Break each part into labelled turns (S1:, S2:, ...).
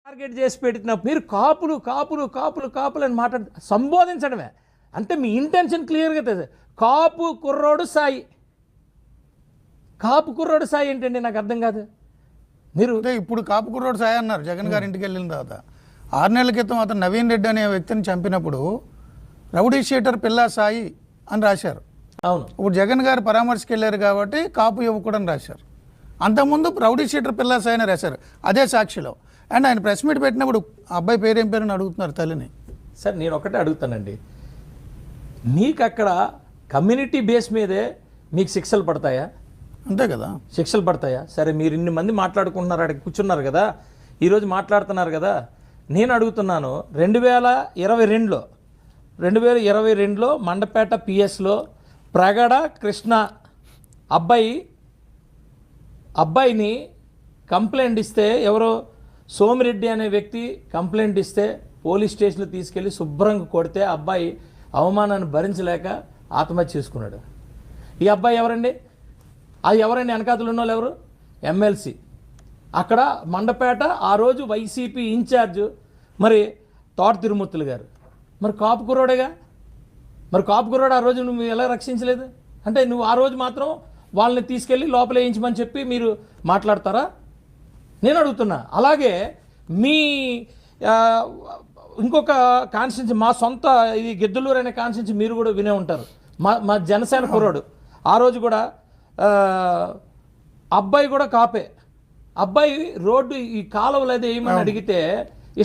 S1: Target చేసి పెట్టిన మీరు కాపులు కాపులు కాపులు కాపులు అని సంబోధించడమే. అంటే మీ ఇంటెన్షన్ క్లియర్గా తెలియదు. కాపు కుర్రోడు సాయి, కాపు కుర్రోడు సాయి ఏంటండి నాకు అర్థం కాదు. మీరు
S2: ఇప్పుడు కాపు కుర్రోడు సాయి అన్నారు జగన్ గారి ఇంటికి వెళ్ళిన తర్వాత. 6 నెలల క్రితం అతను నవీన్ రెడ్డి అనే వ్యక్తిని చంపినప్పుడు రౌడీ షీటర్ పిల్లా సాయి అని రాశారు.
S1: అవును,
S2: ఇప్పుడు జగన్ గారు పరామర్శకి వెళ్ళారు కాబట్టి కాపు యువకుడు అని రాశారు. అంతకుముందు రౌడీ షీటర్ పిల్లా సాయి అని రాశారు అదే సాక్షిలో. అండ్ ఆయన ప్రెస్ మీట్ పెట్టినప్పుడు అబ్బాయి పేరు ఏం పేరుని అడుగుతున్నారు తల్లిని.
S1: సార్ నేను ఒకటే అడుగుతానండి, మీకు అక్కడ కమ్యూనిటీ బేస్ మీదే మీకు శిక్షలు పడతాయా?
S2: అంతే కదా,
S1: శిక్షలు పడతాయా? సరే, మీరు ఇన్ని మంది మాట్లాడుకుంటున్నారు, అక్కడికి కూర్చున్నారు కదా, ఈరోజు మాట్లాడుతున్నారు కదా. నేను అడుగుతున్నాను, 2022లో మండపేట పిఎస్లో ప్రగడ కృష్ణ అబ్బాయిని కంప్లైంట్ ఇస్తే, ఎవరో సోమిరెడ్డి అనే వ్యక్తి కంప్లైంట్ ఇస్తే పోలీస్ స్టేషన్లో తీసుకెళ్ళి శుభ్రంగా కొడితే అబ్బాయి అవమానాన్ని భరించలేక ఆత్మహత్య చేసుకున్నాడు. ఈ అబ్బాయి ఎవరండి? అది ఎవరండి? వెనకాతలు ఉన్న వాళ్ళు ఎవరు? ఎమ్మెల్సీ. అక్కడ మండపేట ఆ రోజు వైసీపీ ఇన్ఛార్జ్ మరి తోట తిరుమూర్తులు గారు. మరి కాపు కుర్రోడేగా. మరి కాపు కుర్రోడు ఆ రోజు నువ్వు ఎలా రక్షించలేదు? అంటే నువ్వు ఆ రోజు మాత్రం వాళ్ళని తీసుకెళ్ళి లోపల వేయించమని చెప్పి మీరు మాట్లాడతారా? నేను అడుగుతున్నా. అలాగే మీ ఇంకొక కాన్స్టిట్యున్సీ, మా సొంత ఇది గిద్దలూరు అనే కాన్స్టిట్యున్సీ మీరు కూడా వినే ఉంటారు. మా జనసేన కుర్రోడు ఆ రోజు కూడా అబ్బాయి కూడా కాపే. అబ్బాయి రోడ్డు ఈ కాలువలు అదే ఏమని అడిగితే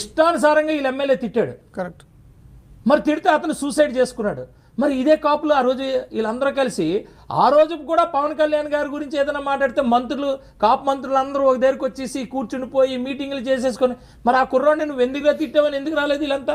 S1: ఇష్టానుసారంగా వీళ్ళు ఎమ్మెల్యే తిట్టాడు.
S2: కరెక్ట్.
S1: మరి తిడితే అతను సూసైడ్ చేసుకున్నాడు. మరి ఇదే కాపులు ఆ రోజు వీళ్ళందరూ కలిసి ఆ రోజు కూడా పవన్ కళ్యాణ్ గారి గురించి ఏదైనా మాట్లాడితే కాపు మంత్రులు అందరూ ఒక దగ్గరికి వచ్చేసి కూర్చుని పోయి మీటింగ్లు చేసేసుకొని, మరి ఆ కుర్రాడిని నువ్వు ఎందుకుగా తిట్టావని ఎందుకు రాలేదు వీళ్ళంతా?